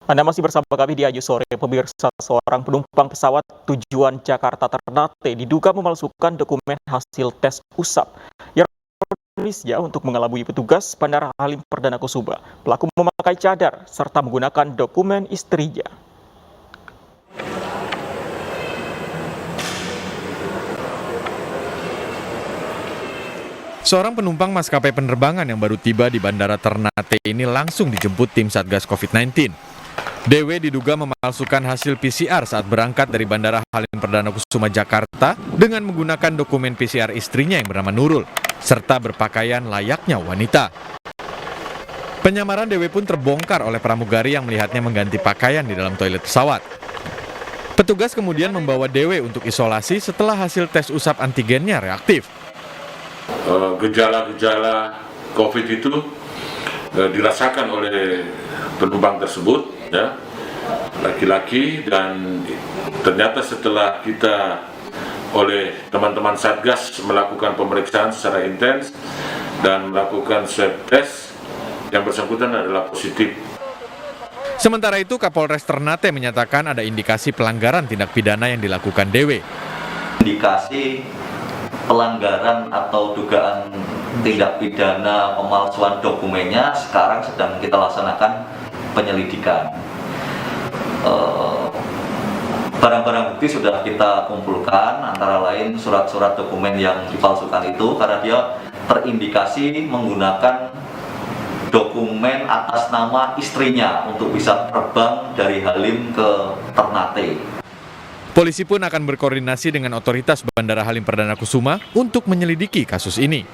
Anda masih bersama kami di Aju Sore. Pemirsa, seorang penumpang pesawat tujuan Jakarta Ternate diduga memalsukan dokumen hasil tes usap yang Indonesia untuk mengelabui petugas Bandara Halim Perdana Kusuma. Pelaku memakai cadar serta menggunakan dokumen istrinya. Seorang penumpang maskapai penerbangan yang baru tiba di Bandara Ternate ini langsung dijemput tim Satgas COVID-19. DW diduga memalsukan hasil PCR saat berangkat dari Bandara Halim Perdana Kusuma, Jakarta dengan menggunakan dokumen PCR istrinya yang bernama Nurul, serta berpakaian layaknya wanita. Penyamaran DW pun terbongkar oleh pramugari yang melihatnya mengganti pakaian di dalam toilet pesawat. Petugas kemudian membawa DW untuk isolasi setelah hasil tes usap antigennya reaktif. Gejala-gejala COVID itu dirasakan oleh penumpang tersebut, ya, laki-laki, dan ternyata setelah kita oleh teman-teman Satgas melakukan pemeriksaan secara intens dan melakukan swab test, yang bersangkutan adalah positif. Sementara itu, Kapolres Ternate menyatakan ada indikasi pelanggaran tindak pidana yang dilakukan DW. Indikasi pelanggaran atau dugaan tindak pidana pemalsuan dokumennya sekarang sedang kita laksanakan penyelidikan. Barang-barang bukti sudah kita kumpulkan, antara lain surat-surat dokumen yang dipalsukan itu karena dia terindikasi menggunakan dokumen atas nama istrinya untuk bisa terbang dari Halim ke Ternate. Polisi pun akan berkoordinasi dengan otoritas Bandara Halim Perdana Kusuma untuk menyelidiki kasus ini.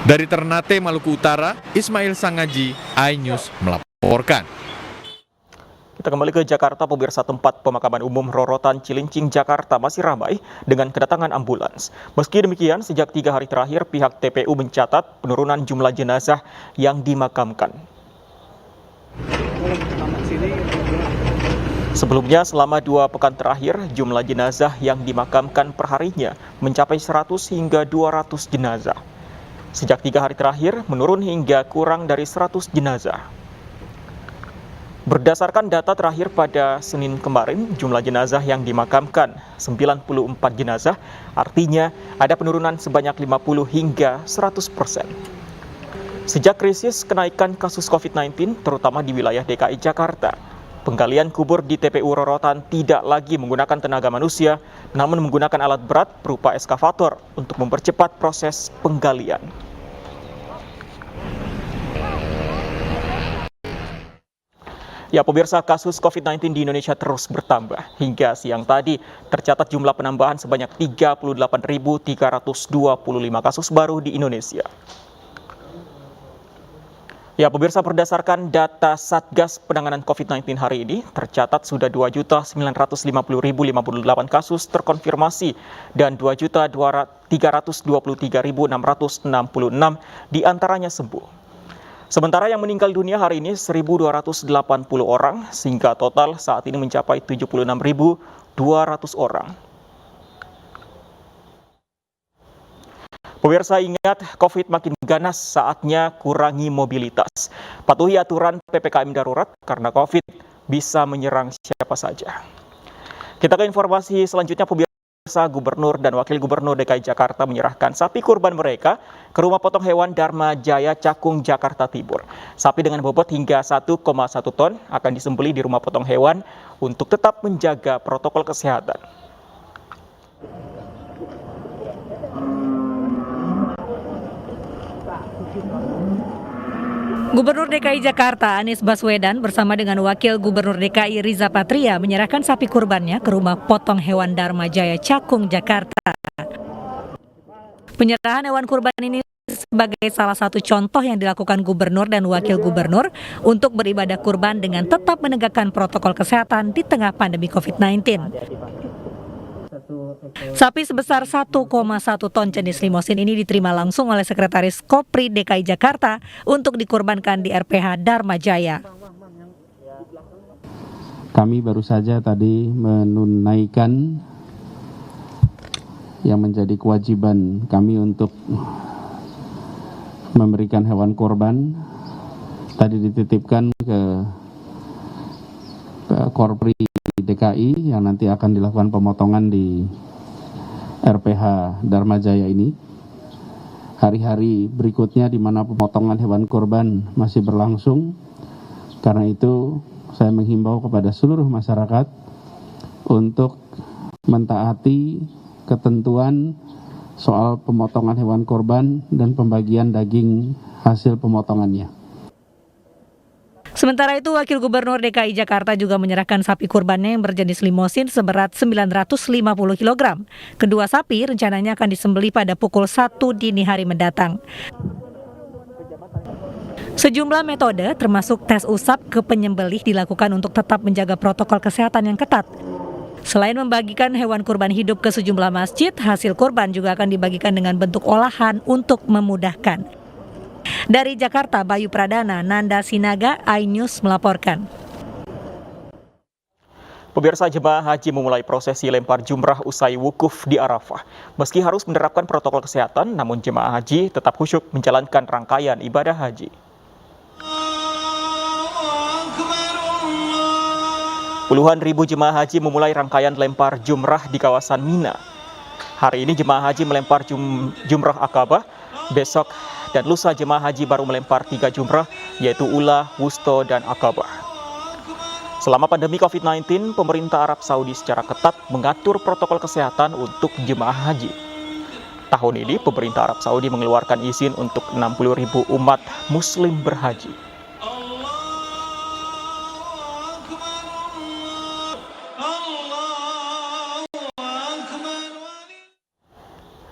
Dari Ternate, Maluku Utara, Ismail Sangaji, iNews melaporkan. Kita kembali ke Jakarta, pemirsa. Tempat pemakaman umum Rorotan Cilincing, Jakarta masih ramai dengan kedatangan ambulans. Meski demikian, sejak 3 hari terakhir pihak TPU mencatat penurunan jumlah jenazah yang dimakamkan. Sebelumnya, selama 2 pekan terakhir, jumlah jenazah yang dimakamkan perharinya mencapai 100 hingga 200 jenazah. Sejak 3 hari terakhir, menurun hingga kurang dari 100 jenazah. Berdasarkan data terakhir pada Senin kemarin, jumlah jenazah yang dimakamkan 94 jenazah, artinya ada penurunan sebanyak 50 hingga 100%. Sejak krisis kenaikan kasus COVID-19, terutama di wilayah DKI Jakarta, penggalian kubur di TPU Rorotan tidak lagi menggunakan tenaga manusia, namun menggunakan alat berat berupa eskavator untuk mempercepat proses penggalian. Ya, pemirsa, kasus COVID-19 di Indonesia terus bertambah. Hingga siang tadi, tercatat jumlah penambahan sebanyak 38.325 kasus baru di Indonesia. Ya, pemirsa, berdasarkan data Satgas Penanganan COVID-19 hari ini, tercatat sudah 2.950.058 kasus terkonfirmasi dan 2.323.666 diantaranya sembuh. Sementara yang meninggal dunia hari ini 1.280 orang, sehingga total saat ini mencapai 76.200 orang. Pemirsa, ingat, COVID makin ganas, saatnya kurangi mobilitas. Patuhi aturan PPKM darurat karena COVID bisa menyerang siapa saja. Kita ke informasi selanjutnya, pemirsa. Gubernur dan Wakil Gubernur DKI Jakarta menyerahkan sapi kurban mereka ke Rumah Potong Hewan Dharma Jaya Cakung, Jakarta Timur. Sapi dengan bobot hingga 1,1 ton akan disembelih di Rumah Potong Hewan untuk tetap menjaga protokol kesehatan. Gubernur DKI Jakarta Anies Baswedan bersama dengan Wakil Gubernur DKI Riza Patria menyerahkan sapi kurbannya ke Rumah Potong Hewan Dharma Jaya Cakung, Jakarta. Penyerahan hewan kurban ini sebagai salah satu contoh yang dilakukan Gubernur dan Wakil Gubernur untuk beribadah kurban dengan tetap menegakkan protokol kesehatan di tengah pandemi COVID-19. Sapi sebesar 1,1 ton jenis limosin ini diterima langsung oleh Sekretaris Kopri DKI Jakarta untuk dikurbankan di RPH Dharma Jaya. Kami baru saja tadi menunaikan yang menjadi kewajiban kami untuk memberikan hewan kurban. Tadi dititipkan ke Korpri DKI yang nanti akan dilakukan pemotongan di RPH Dharma Jaya ini. Hari-hari berikutnya di mana pemotongan hewan kurban masih berlangsung. Karena itu saya menghimbau kepada seluruh masyarakat untuk mentaati ketentuan soal pemotongan hewan kurban dan pembagian daging hasil pemotongannya. Sementara itu, Wakil Gubernur DKI Jakarta juga menyerahkan sapi kurbannya yang berjenis limosin seberat 950 kg. Kedua sapi rencananya akan disembelih pada pukul 1 dini hari mendatang. Sejumlah metode termasuk tes usap ke penyembelih dilakukan untuk tetap menjaga protokol kesehatan yang ketat. Selain membagikan hewan kurban hidup ke sejumlah masjid, hasil kurban juga akan dibagikan dengan bentuk olahan untuk memudahkan. Dari Jakarta, Bayu Pradana, Nanda Sinaga, iNews melaporkan. Pemirsa, jemaah haji memulai prosesi lempar jumrah usai wukuf di Arafah. Meski harus menerapkan protokol kesehatan, namun jemaah haji tetap khusyuk menjalankan rangkaian ibadah haji. Puluhan ribu jemaah haji memulai rangkaian lempar jumrah di kawasan Mina. Hari ini jemaah haji melempar jumrah Akabah, besok dan lusa jemaah haji baru melempar 3 jumrah, yaitu Ula, Wusto, dan Akabah. Selama pandemi COVID-19, pemerintah Arab Saudi secara ketat mengatur protokol kesehatan untuk jemaah haji. Tahun ini, pemerintah Arab Saudi mengeluarkan izin untuk 60.000 umat muslim berhaji.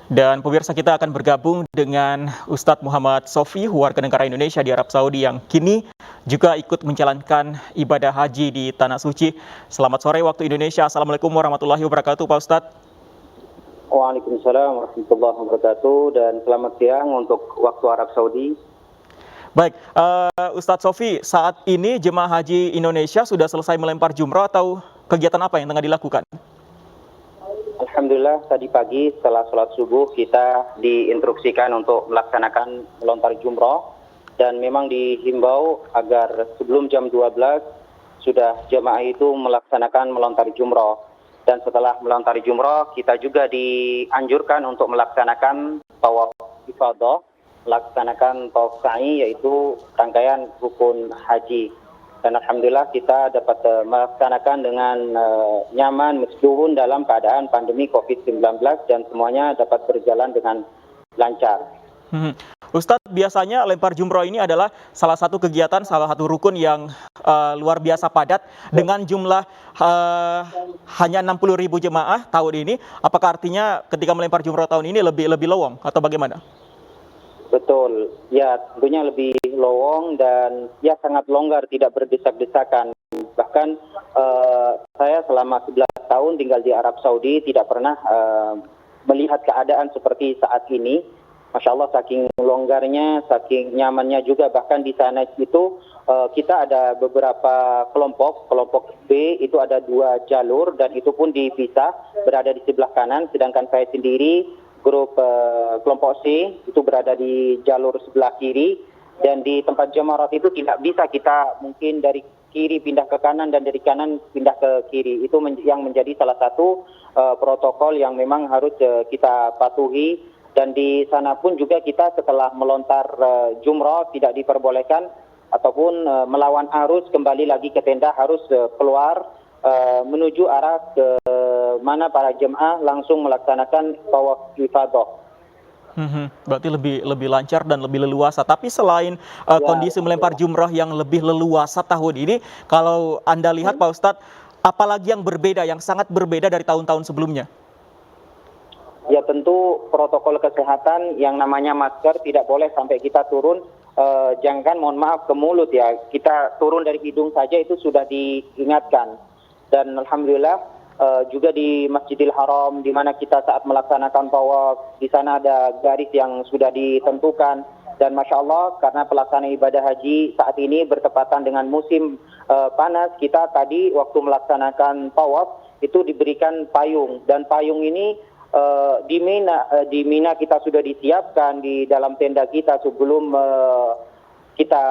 Dan pemirsa, kita akan bergabung dengan Ustadz Muhammad Sofi, warga negara Indonesia di Arab Saudi yang kini juga ikut menjalankan ibadah haji di Tanah Suci. Selamat sore waktu Indonesia. Assalamualaikum warahmatullahi wabarakatuh, Pak Ustadz. Waalaikumsalam warahmatullahi wabarakatuh, dan selamat siang untuk waktu Arab Saudi. Baik, Ustadz Sofi, saat ini jemaah haji Indonesia sudah selesai melempar jumrah atau kegiatan apa yang tengah dilakukan? Alhamdulillah, tadi pagi setelah sholat subuh kita diinstruksikan untuk melaksanakan melontar jumroh, dan memang dihimbau agar sebelum jam 12 sudah jemaah itu melaksanakan melontar jumroh. Dan setelah melontar jumroh, kita juga dianjurkan untuk melaksanakan tawaf ifadah, melaksanakan tawaf sa'i, yaitu rangkaian rukun haji. Dan alhamdulillah kita dapat melaksanakan dengan nyaman meskipun dalam keadaan pandemi COVID-19, dan semuanya dapat berjalan dengan lancar. Ustadz, biasanya lempar jumroh ini adalah salah satu kegiatan, salah satu rukun yang luar biasa padat dengan jumlah hanya 60.000 jemaah tahun ini. Apakah artinya ketika melempar jumroh tahun ini lebih lowong atau bagaimana? Betul, ya tentunya lebih lowong dan ya sangat longgar, tidak berdesak-desakan. Bahkan saya selama 11 tahun tinggal di Arab Saudi tidak pernah melihat keadaan seperti saat ini. Masya Allah, saking longgarnya, saking nyamannya juga. Bahkan di sana itu kita ada beberapa kelompok B itu ada 2 jalur, dan itu pun dipisah berada di sebelah kanan, sedangkan saya sendiri grup kelompok C itu berada di jalur sebelah kiri. Dan di tempat jamarat itu tidak bisa kita mungkin dari kiri pindah ke kanan dan dari kanan pindah ke kiri. Itu yang menjadi salah satu protokol yang memang harus kita patuhi. Dan di sana pun juga kita setelah melontar jumrah tidak diperbolehkan ataupun melawan arus kembali lagi ke tenda, harus keluar menuju arah ke mana para jemaah langsung melaksanakan tawaf ifadah. Berarti lebih lancar dan lebih leluasa. Tapi selain kondisi melempar jumrah yang lebih leluasa tahun ini, kalau Anda lihat Pak Ustadz, apalagi yang berbeda, yang sangat berbeda dari tahun-tahun sebelumnya? Ya tentu protokol kesehatan yang namanya masker tidak boleh sampai kita turun, jangan mohon maaf ke mulut ya, kita turun dari hidung saja itu sudah diingatkan. Dan alhamdulillah juga di Masjidil Haram di mana kita saat melaksanakan tawaf, di sana ada garis yang sudah ditentukan. Dan Masya Allah, karena pelaksanaan ibadah haji saat ini bertepatan dengan musim panas, kita tadi waktu melaksanakan tawaf itu diberikan payung, dan payung ini di Mina kita sudah disiapkan di dalam tenda kita sebelum kita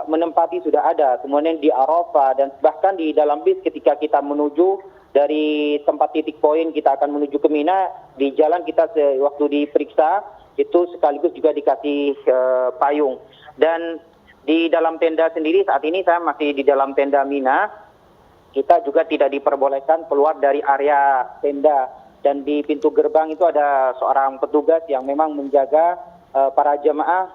menempati sudah ada, kemudian di Arafah dan bahkan di dalam bis ketika kita menuju dari tempat titik poin kita akan menuju ke Mina, di jalan kita waktu diperiksa itu sekaligus juga dikasih payung. Dan di dalam tenda sendiri saat ini saya masih di dalam tenda Mina, kita juga tidak diperbolehkan keluar dari area tenda, dan di pintu gerbang itu ada seorang petugas yang memang menjaga para jemaah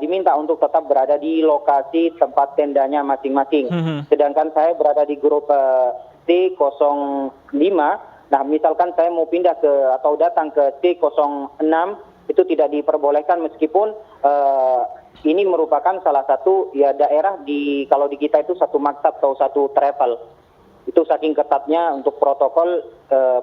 diminta untuk tetap berada di lokasi tempat tendanya masing-masing. Sedangkan saya berada di grup T05. Nah, misalkan saya mau pindah ke atau datang ke T06 itu tidak diperbolehkan, meskipun ini merupakan salah satu ya daerah kalau di kita itu satu maktab atau satu travel. Itu saking ketatnya untuk protokol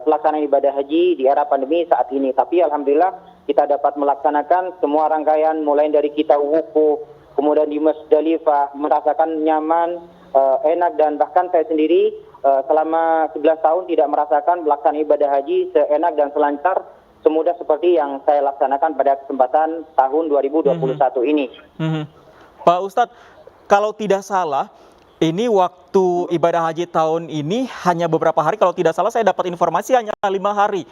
pelaksanaan ibadah haji di era pandemi saat ini. Tapi alhamdulillah kita dapat melaksanakan semua rangkaian mulai dari kita wukuf, kemudian di Musdalifah merasakan nyaman, enak, dan bahkan saya sendiri selama 11 tahun tidak merasakan pelaksanaan ibadah haji seenak dan selancar semudah seperti yang saya laksanakan pada kesempatan tahun 2021 ini. Pak Ustadz, kalau tidak salah, ini waktu ibadah haji tahun ini hanya beberapa hari. Kalau tidak salah saya dapat informasi hanya 5 hari.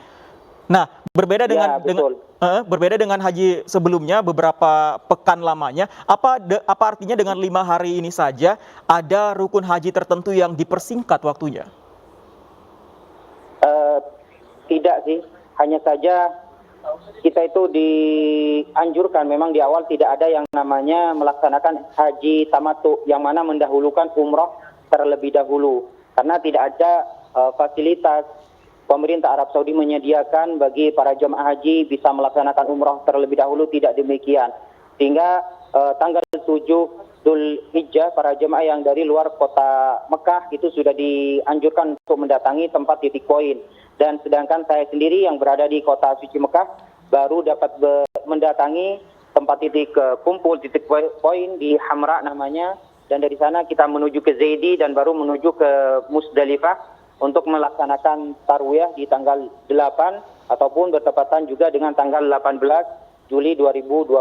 Nah, berbeda dengan haji sebelumnya beberapa pekan lamanya. Apa artinya dengan 5 hari ini saja ada rukun haji tertentu yang dipersingkat waktunya? Tidak sih. Hanya saja kita itu dianjurkan, memang di awal tidak ada yang namanya melaksanakan haji tamattu, yang mana mendahulukan umroh terlebih dahulu. Karena tidak ada fasilitas pemerintah Arab Saudi menyediakan bagi para jemaah haji bisa melaksanakan umroh terlebih dahulu, tidak demikian. Sehingga tanggal 7 Dhul Hijjah para jemaah yang dari luar kota Mekah itu sudah dianjurkan untuk mendatangi tempat titik poin. Dan sedangkan saya sendiri yang berada di kota suci Mekah baru dapat mendatangi tempat titik kumpul titik poin di Hamra namanya, dan dari sana kita menuju ke Zaidi dan baru menuju ke Musdalifah untuk melaksanakan tarwiyah di tanggal 8 ataupun bertepatan juga dengan tanggal 18 Juli 2021.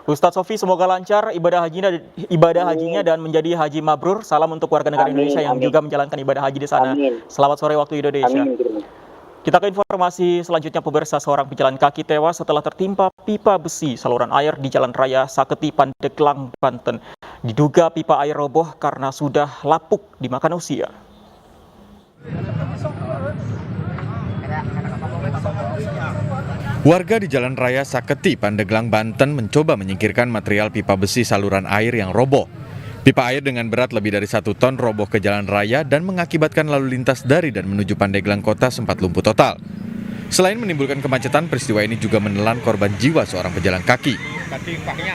Ustadz Sofi, semoga lancar ibadah hajinya dan menjadi haji mabrur. Salam untuk warga negara Indonesia yang juga menjalankan ibadah haji di sana. Selamat sore waktu Indonesia. Kita ke informasi selanjutnya, pemirsa. Seorang pejalan kaki tewas setelah tertimpa pipa besi saluran air di Jalan Raya Saketi, Pandeglang, Banten. Diduga pipa air roboh karena sudah lapuk dimakan usia. Warga di Jalan Raya Saketi, Pandeglang, Banten mencoba menyingkirkan material pipa besi saluran air yang roboh. Pipa air dengan berat lebih dari 1 ton roboh ke jalan raya dan mengakibatkan lalu lintas dari dan menuju Pandeglang kota sempat lumpuh total. Selain menimbulkan kemacetan, peristiwa ini juga menelan korban jiwa seorang pejalan kaki.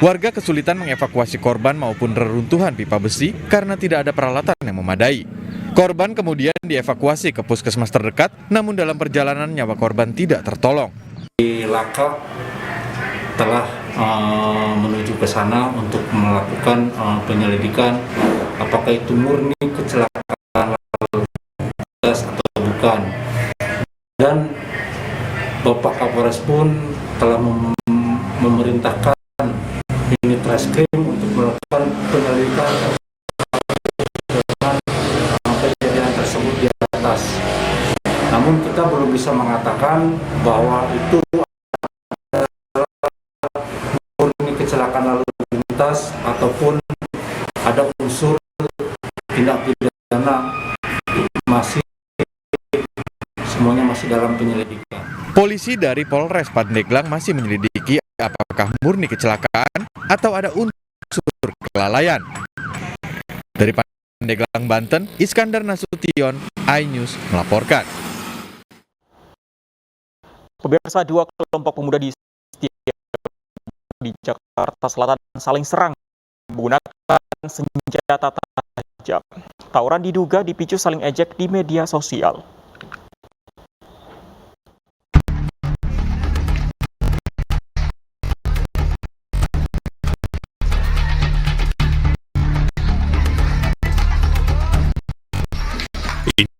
Warga kesulitan mengevakuasi korban maupun reruntuhan pipa besi karena tidak ada peralatan yang memadai. Korban kemudian dievakuasi ke puskesmas terdekat, namun dalam perjalanan nyawa korban tidak tertolong. Di Laka telah menuju ke sana untuk melakukan penyelidikan apakah itu murni kecelakaan lalu lintas atau bukan. Dan Bapak Kapolres pun telah memerintahkan unit reskrim untuk melakukan penyelidikan kejadian tersebut di atas. Namun kita belum bisa mengatakan bahwa itu murni kecelakaan lalu lintas ataupun ada unsur tindak pidana, semuanya masih dalam penyelidikan. Polisi dari Polres Pandeglang masih menyelidiki apakah murni kecelakaan atau ada unsur kelalaian. Dari Pandeglang, Banten, Iskandar Nasution, iNews melaporkan. Pemirsa, 2 kelompok pemuda di Jakarta Selatan saling serang menggunakan senjata tajam. Tawuran diduga dipicu saling ejek di media sosial.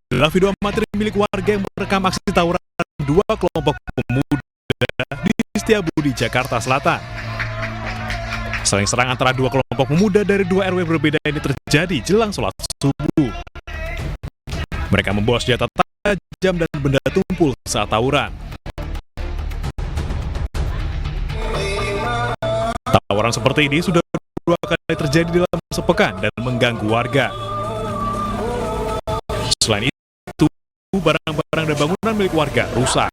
Inilah video amatir milik warga yang merekam aksi tawuran 2 kelompok pemuda di Setiabudi, Jakarta Selatan. Saling serang antara dua kelompok pemuda dari dua RW berbeda ini terjadi jelang sholat subuh. Mereka membawa senjata tajam dan benda tumpul saat tawuran. Tawuran seperti ini sudah 2 kali terjadi dalam sepekan dan mengganggu warga. Selain itu, barang-barang dan bangunan milik warga rusak.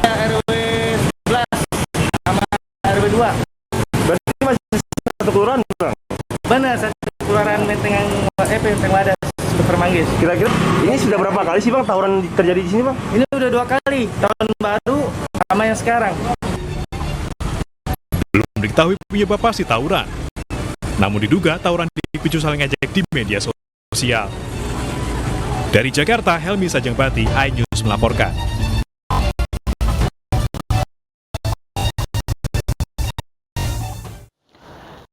RW 11 sama RW 2. Berarti masih satu kelurahan, Bang? Benar, satu kelurahan Menteng Wadas, Dr. Manggis. Kira-kira ini sudah berapa kali sih, Bang, tawuran terjadi di sini, Bang? Ini udah 2 kali, tahun baru sama yang sekarang. Belum diketahui penyebab pasti tawuran. Namun diduga tawuran dipicu saling ejek di media sosial. Dari Jakarta, Helmi Sajangbati, iNews melaporkan.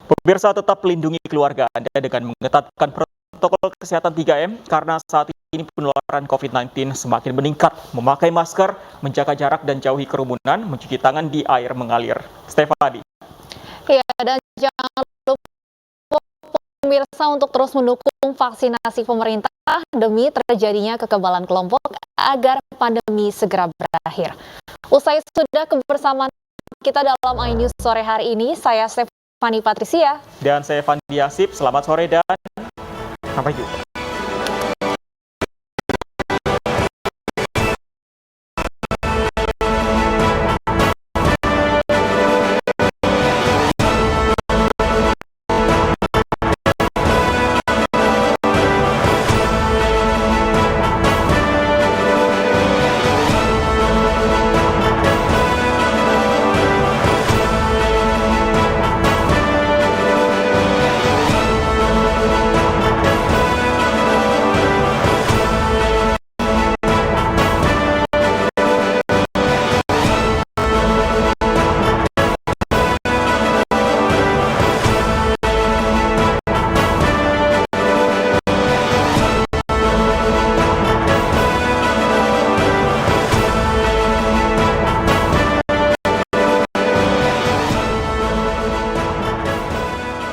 Pemirsa, tetap lindungi keluarga Anda dengan mengetatkan protokol kesehatan 3M karena saat ini penularan COVID-19 semakin meningkat. Memakai masker, menjaga jarak dan jauhi kerumunan, mencuci tangan di air mengalir. Stefani. Ya, dan jangan lupa pemirsa untuk terus mendukung vaksinasi pemerintah demi terjadinya kekebalan kelompok agar pandemi segera berakhir. Usai sudah kebersamaan kita dalam iNews sore hari ini, saya Stefani Patricia. Dan saya Fandi Asip, selamat sore dan sampai jumpa.